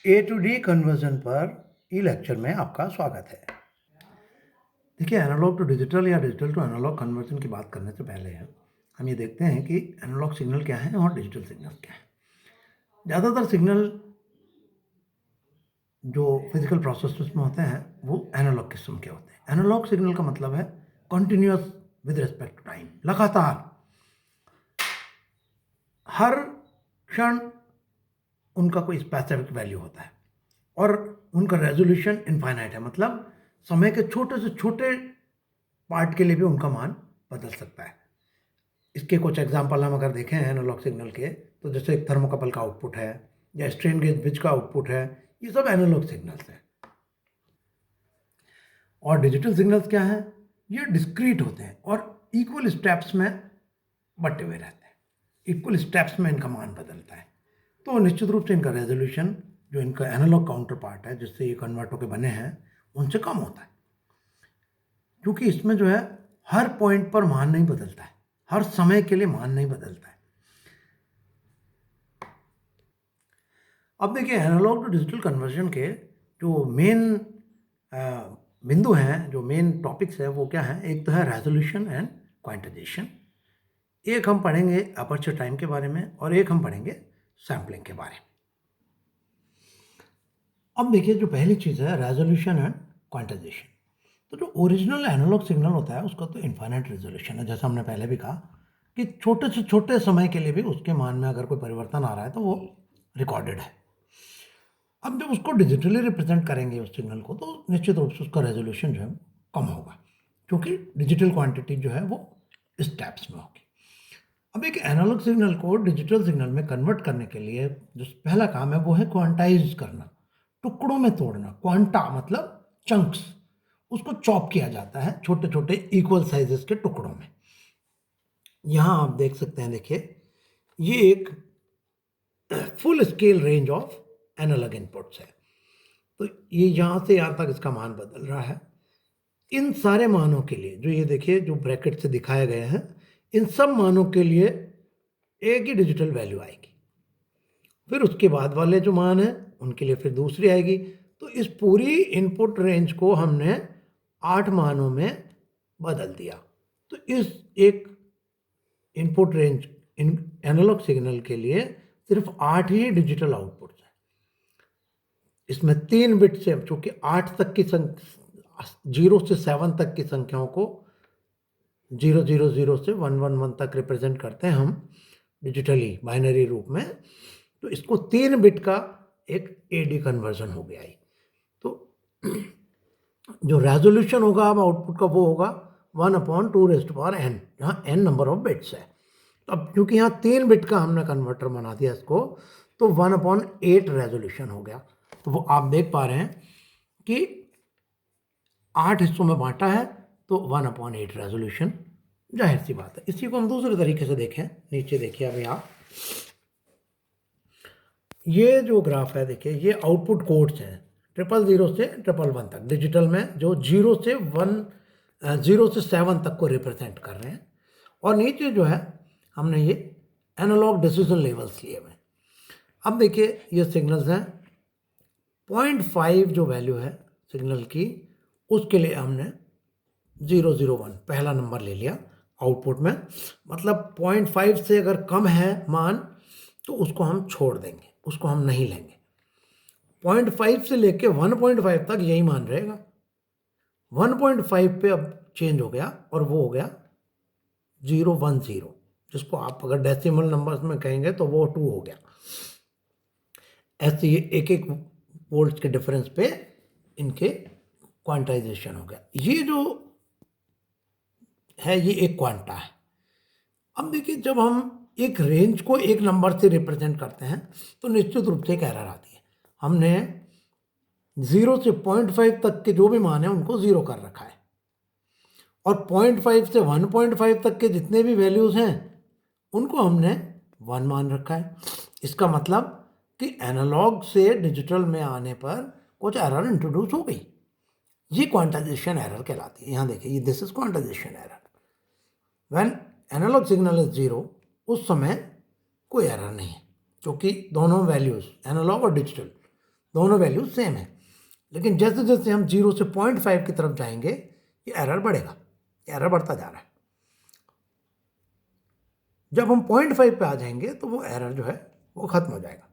A to D conversion पर ई lecture में आपका स्वागत है। देखिए, एनालॉग टू डिजिटल या डिजिटल टू एनालॉग कन्वर्जन की बात करने से पहले हम ये देखते हैं कि एनालॉग सिग्नल क्या है और डिजिटल सिग्नल क्या है। ज़्यादातर सिग्नल जो फिजिकल प्रोसेसेस में होते हैं वो एनालॉग किस्म के होते हैं। एनालॉग सिग्नल का मतलब है continuous with respect to time, लगातार हर क्षण उनका कोई स्पेसिफिक वैल्यू होता है और उनका रेजोल्यूशन इनफाइनाइट है, मतलब समय के छोटे से छोटे पार्ट के लिए भी उनका मान बदल सकता है। इसके कुछ एग्जांपल हम अगर देखें एनालॉग सिग्नल के, तो जैसे एक थर्मोकपल का आउटपुट है या स्ट्रेन गेज ब्रिज का आउटपुट है, ये सब एनालॉग सिग्नल्स हैं। और डिजिटल सिग्नल्स क्या हैं? ये डिस्क्रीट होते हैं और इक्वल स्टेप्स में बटे हुए रहते हैं। इक्वल स्टेप्स में इनका मान बदलता है, तो निश्चित रूप से इनका रेजोल्यूशन, जो इनका एनालॉग काउंटर पार्ट है जिससे ये कन्वर्ट होकर बने हैं, उनसे कम होता है, क्योंकि इसमें जो है हर पॉइंट पर मान नहीं बदलता है, हर समय के लिए मान नहीं बदलता है। अब देखिए, एनालॉग टू डिजिटल कन्वर्जन के जो मेन बिंदु हैं, जो मेन टॉपिक्स है, वो क्या है? एक तो है रेजोल्यूशन एंड क्वांटाइजेशन, एक हम पढ़ेंगे अपर्चर टाइम के बारे में और एक हम पढ़ेंगे सैम्पलिंग के बारे में। अब देखिए, जो पहली चीज़ है रेजोल्यूशन एंड क्वांटाइजेशन, तो जो ओरिजिनल एनालॉग सिग्नल होता है उसका तो इनफाइनाइट रेजोल्यूशन है, जैसा हमने पहले भी कहा कि छोटे से छोटे समय के लिए भी उसके मान में अगर कोई परिवर्तन आ रहा है तो वो रिकॉर्डेड है। अब जब उसको डिजिटली रिप्रेजेंट करेंगे उस सिग्नल को, तो निश्चित रूप से उसका रेजोल्यूशन जो है कम होगा, क्योंकि डिजिटल क्वांटिटी जो है वो स्टेप्स में होगी। अब एक एनालॉग सिग्नल को डिजिटल सिग्नल में कन्वर्ट करने के लिए जो पहला काम है वो है क्वांटाइज करना, टुकड़ों में तोड़ना। क्वांटा मतलब चंक्स, उसको चॉप किया जाता है छोटे छोटे इक्वल साइजेस के टुकड़ों में। यहाँ आप देख सकते हैं, देखिए ये एक full scale range of analog inputs है, तो ये यहाँ से यहाँ तक इसका मान बदल रहा है। इन सारे मानों के लिए जो ये देखिए जो ब्रैकेट से दिखाए गए हैं, इन सब मानों के लिए एक ही डिजिटल वैल्यू आएगी, फिर उसके बाद वाले जो मान हैं उनके लिए फिर दूसरी आएगी। तो इस पूरी इनपुट रेंज को हमने 8 मानों में बदल दिया। तो इस एक input range in analog signal के लिए सिर्फ 8 ही डिजिटल आउटपुट्स हैं। इसमें 3 बिट से, चूंकि 8 तक की 0 से 7 तक की संख्याओं को 000 से 111 तक रिप्रेजेंट करते हैं हम डिजिटली बाइनरी रूप में, तो इसको 3 बिट का एक एडी कन्वर्जन हो गया है। तो जो रेजोल्यूशन होगा अब आउटपुट का वो होगा 1/2n, जहाँ n नंबर ऑफ बिट्स है। अब क्योंकि यहाँ 3 बिट का हमने कन्वर्टर बना दिया इसको, तो 1/8 रेजोल्यूशन हो गया। तो वो आप देख पा रहे हैं कि 8 हिस्सों में बांटा है, तो 1/8 रेजोल्यूशन, जाहिर सी बात है। इसी को हम दूसरे तरीके से देखें, नीचे देखिए अभी आप, ये जो ग्राफ है देखिए, ये आउटपुट कोड्स हैं 000 से 111 तक डिजिटल में, जो 0 से 7 तक को रिप्रेजेंट कर रहे हैं। और नीचे जो है हमने ये एनालॉग डिसीजन लेवल्स लिए हुए। अब देखिए ये सिग्नल्स हैं, 0.5 जो वैल्यू है सिग्नल की, उसके लिए हमने 001 पहला नंबर ले लिया आउटपुट में। मतलब 0.5 से अगर कम है मान तो उसको हम छोड़ देंगे, उसको हम नहीं लेंगे। 0.5 से लेके 1.5 तक यही मान रहेगा। 1.5 पे अब चेंज हो गया और वो हो गया 010, जिसको आप अगर डेसिमल नंबर्स में कहेंगे तो वो 2 हो गया। ऐसे ये एक एक वोल्ट के डिफरेंस पे इनके क्वांटाइजेशन हो गया। ये जो है ये एक क्वांटा है। अब देखिए, जब हम एक रेंज को एक नंबर से रिप्रेजेंट करते हैं तो निश्चित रूप से एक एरर आती है। हमने 0 से 0.5 तक के जो भी मान है उनको 0 कर रखा है, और 0.5 से 1.5 तक के जितने भी वैल्यूज़ हैं उनको हमने 1 मान रखा है। इसका मतलब कि एनालॉग से डिजिटल में आने पर कुछ एरर इंट्रोड्यूस हो गई, ये क्वांटाइजेशन एरर कहलाती है। यहाँ देखिए, this is quantization error. When analog signal is 0, उस समय कोई एरर नहीं है, क्योंकि दोनों वैल्यूज एनालॉग और डिजिटल दोनों वैल्यू सेम है। लेकिन जैसे जैसे हम 0 से 0.5 की तरफ जाएंगे ये एरर बढ़ेगा, एरर बढ़ता जा रहा है। जब हम 0.5 पे आ जाएंगे तो वो एरर जो है वो खत्म हो जाएगा,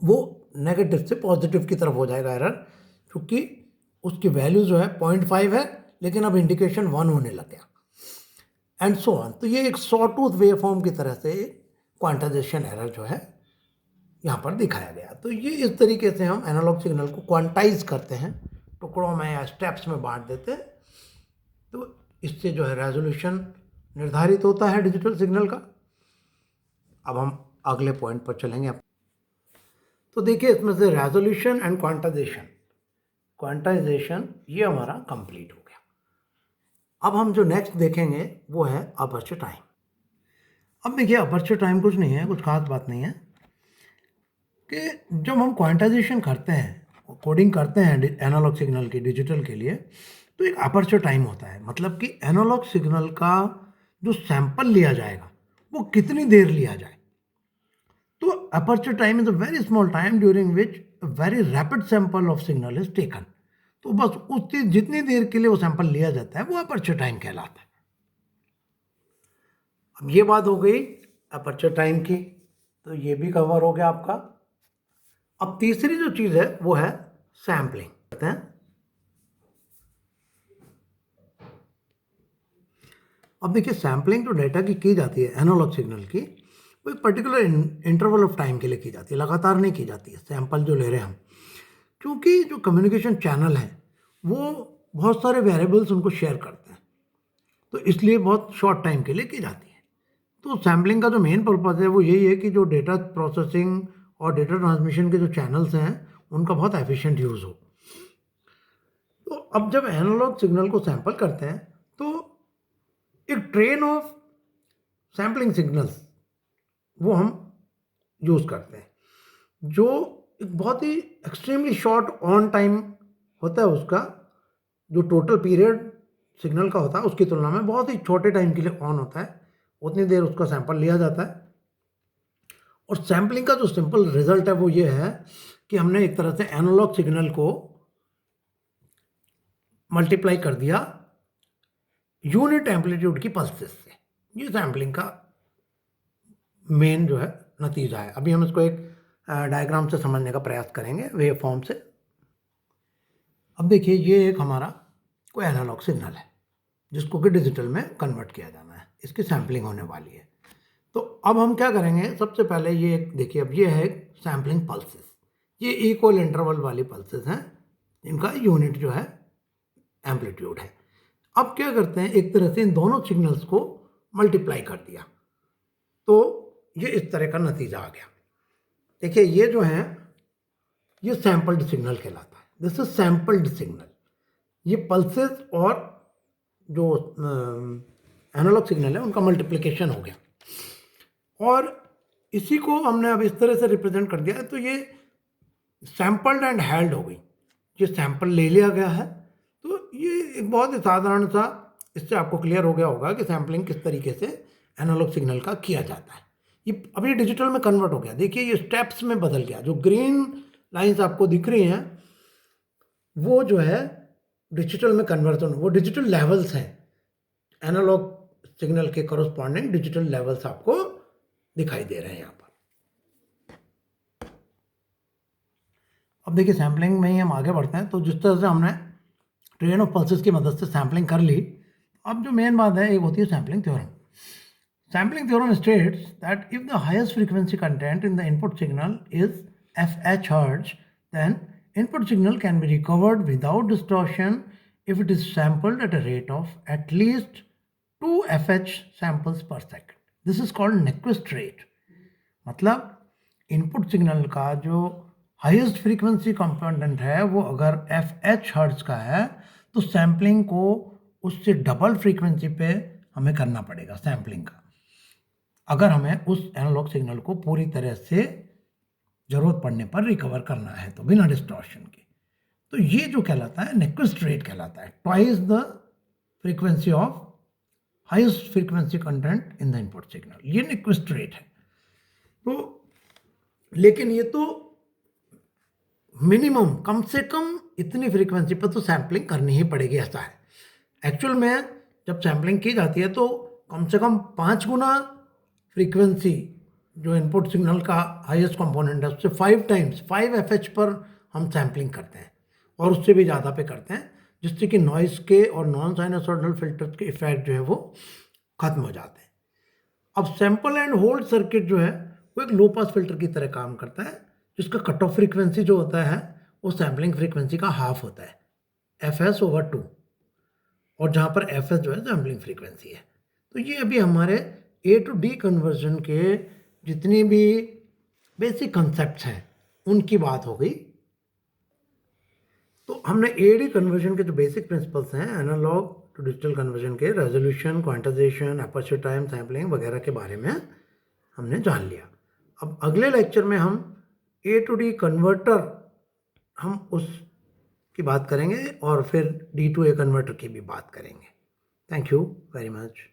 वो नेगेटिव से पॉजिटिव की तरफ हो जाएगा एरर, क्योंकि उसकी वैल्यू जो है 0.5 है लेकिन अब इंडिकेशन 1 होने लग गया, एंड सो ऑन। तो ये एक सॉ टूथ वेव फॉर्म की तरह से क्वांटाइजेशन एरर जो है यहाँ पर दिखाया गया। तो ये इस तरीके से हम एनालॉग सिग्नल को क्वांटाइज करते हैं, टुकड़ों में या स्टेप्स में बांट देते हैं। तो इससे जो है रेजोल्यूशन निर्धारित होता है डिजिटल सिग्नल का। अब हम अगले पॉइंट पर चलेंगे। तो देखिए इसमें से रेजोल्यूशन एंड क्वांटाइजेशन, क्वांटाइजेशन ये हमारा कंप्लीट हो गया। अब हम जो नेक्स्ट देखेंगे वो है अपर्चर टाइम। अब देखिए अपर्चर टाइम कुछ नहीं है, कुछ खास बात नहीं है कि जब हम क्वांटाइजेशन करते हैं, कोडिंग करते हैं एनालॉग सिग्नल की डिजिटल के लिए, तो एक अपर्चर टाइम होता है। मतलब कि एनालॉग सिग्नल का जो सैंपल लिया जाएगा वो कितनी देर लिया जाए। तो aperture time is a very small time during which a very rapid sample of signal is taken. तो बस उतनी जितनी देर के लिए वो सैंपल लिया जाता है वो अपर्चर टाइम कहलाता है। अब ये बात हो गई अपर्चर टाइम की, तो ये भी कवर हो गया आपका। अब तीसरी जो चीज़ है वो है सैम्पलिंग करते हैं। अब देखिए सैम्पलिंग जो डेटा की जाती है एनालॉग सिग्नल की, वो एक पर्टिकुलर इंटरवल ऑफ टाइम के लिए की जाती है, लगातार नहीं की जाती है सैंपल जो ले रहे हैं हम, क्योंकि जो कम्युनिकेशन चैनल है वो बहुत सारे वेरिएबल्स उनको शेयर करते हैं, तो इसलिए बहुत शॉर्ट टाइम के लिए की जाती है। तो सैम्पलिंग का जो मेन पर्पज़ है वो यही है कि जो डेटा प्रोसेसिंग और डेटा ट्रांसमिशन के जो चैनल्स हैं उनका बहुत एफिशिएंट यूज़ हो। तो अब जब एनालॉग सिग्नल को सैंपल करते हैं तो एक ट्रेन ऑफ सैम्पलिंग सिग्नल्स वो हम यूज़ करते हैं, जो एक बहुत ही एक्सट्रीमली शॉर्ट ऑन टाइम होता है उसका, जो टोटल पीरियड सिग्नल का होता है उसकी तुलना में बहुत ही छोटे टाइम के लिए ऑन होता है, उतनी देर उसका सैंपल लिया जाता है। और सैम्पलिंग का जो सिंपल रिजल्ट है वो ये है कि हमने एक तरह से एनालॉग सिग्नल को मल्टीप्लाई कर दिया यूनिट एम्पलीट्यूड की पल्सेस से। ये सैम्पलिंग का मेन जो है नतीजा है। अभी हम इसको एक डायग्राम से समझने का प्रयास करेंगे वेव फॉर्म से। अब देखिए ये एक हमारा कोई एनालॉग सिग्नल है जिसको कि डिजिटल में कन्वर्ट किया जाना है, इसकी सैम्पलिंग होने वाली है। तो अब हम क्या करेंगे, सबसे पहले ये देखिए, अब ये है सैम्पलिंग पल्सेस, ये इक्वल इंटरवल वाली पल्सेस हैं, इनका यूनिट जो है एम्पलीट्यूड है। अब क्या करते हैं, एक तरह से इन दोनों सिग्नल्स को मल्टीप्लाई कर दिया तो ये इस तरह का नतीजा आ गया। देखिए ये जो है ये सैम्पल्ड सिग्नल कहलाता है, दिस इज सैम्पल्ड सिग्नल। ये पल्सेस और जो एनालॉग सिग्नल है उनका मल्टीप्लिकेशन हो गया और इसी को हमने अब इस तरह से रिप्रेजेंट कर दिया है। तो ये सैम्पल्ड एंड हेल्ड हो गई, ये सैंपल ले लिया गया है। तो ये एक बहुत ही साधारण सा, इससे आपको क्लियर हो गया होगा कि सैम्पलिंग किस तरीके से एनालॉग सिग्नल का किया जाता है। ये अभी डिजिटल में कन्वर्ट हो गया, देखिए ये स्टेप्स में बदल गया। जो ग्रीन लाइंस आपको दिख रही हैं वो जो है डिजिटल में कन्वर्जन, वो डिजिटल लेवल्स हैं, एनालॉग सिग्नल के कॉरस्पॉन्डिंग डिजिटल लेवल्स आपको दिखाई दे रहे हैं यहाँ पर। अब देखिए सैम्पलिंग में ही हम आगे बढ़ते हैं। तो जिस तरह से हमने ट्रेन ऑफ पल्सेस की मदद से सैम्पलिंग कर ली, अब जो मेन बात है एक होती है sampling theorem. Sampling theorem states that if the highest frequency content in the input signal is fH hertz, then input signal can be recovered without distortion if it is sampled at a rate of at least 2 fH samples per second. This is called Nyquist rate. मतलब input signal का जो highest frequency component है वो अगर fH hertz का है तो sampling को उससे डबल फ्रीक्वेंसी पे हमें करना पड़ेगा सैम्पलिंग का, अगर हमें उस एनालॉग सिग्नल को पूरी तरह से ज़रूरत पड़ने पर रिकवर करना है तो बिना डिस्टॉर्शन के। तो ये जो कहलाता है Nyquist रेट कहलाता है, twice the frequency of highest frequency content in the input signal, ये Nyquist रेट है। तो लेकिन ये तो मिनिमम कम से कम इतनी फ्रीक्वेंसी पर तो सैम्पलिंग करनी ही पड़ेगी, ऐसा है। एक्चुअल में जब सैम्पलिंग की जाती है तो कम से कम 5 गुना फ्रीक्वेंसी जो इनपुट सिग्नल का हाईएस्ट कंपोनेंट है उससे 5 टाइम्स 5 एफएच पर हम सैम्पलिंग करते हैं और उससे भी ज़्यादा पे करते हैं, जिससे कि नॉइस के और नॉन साइनसॉइडल फिल्टर के इफेक्ट जो है वो खत्म हो जाते हैं। अब सैंपल एंड होल्ड सर्किट जो है वो एक लो पास फिल्टर की तरह काम करता है, जिसका कट ऑफ फ्रीक्वेंसी जो होता है वो सैम्पलिंग फ्रीक्वेंसी का हाफ होता है, fs/2, और जहाँ पर fs जो है सैम्पलिंग फ्रीक्वेंसी है। तो ये अभी हमारे ए टू डी कन्वर्जन के जितनी भी बेसिक कंसेप्ट हैं उनकी बात हो गई। तो हमने ए डी कन्वर्जन के जो बेसिक प्रिंसिपल्स हैं एनालॉग टू डिजिटल कन्वर्जन के, resolution, quantization, aperture time, sampling वगैरह के बारे में हमने जान लिया। अब अगले लेक्चर में हम ए टू डी कन्वर्टर हम उस की बात करेंगे और फिर डी टू ए कन्वर्टर की भी बात करेंगे। Thank you very much.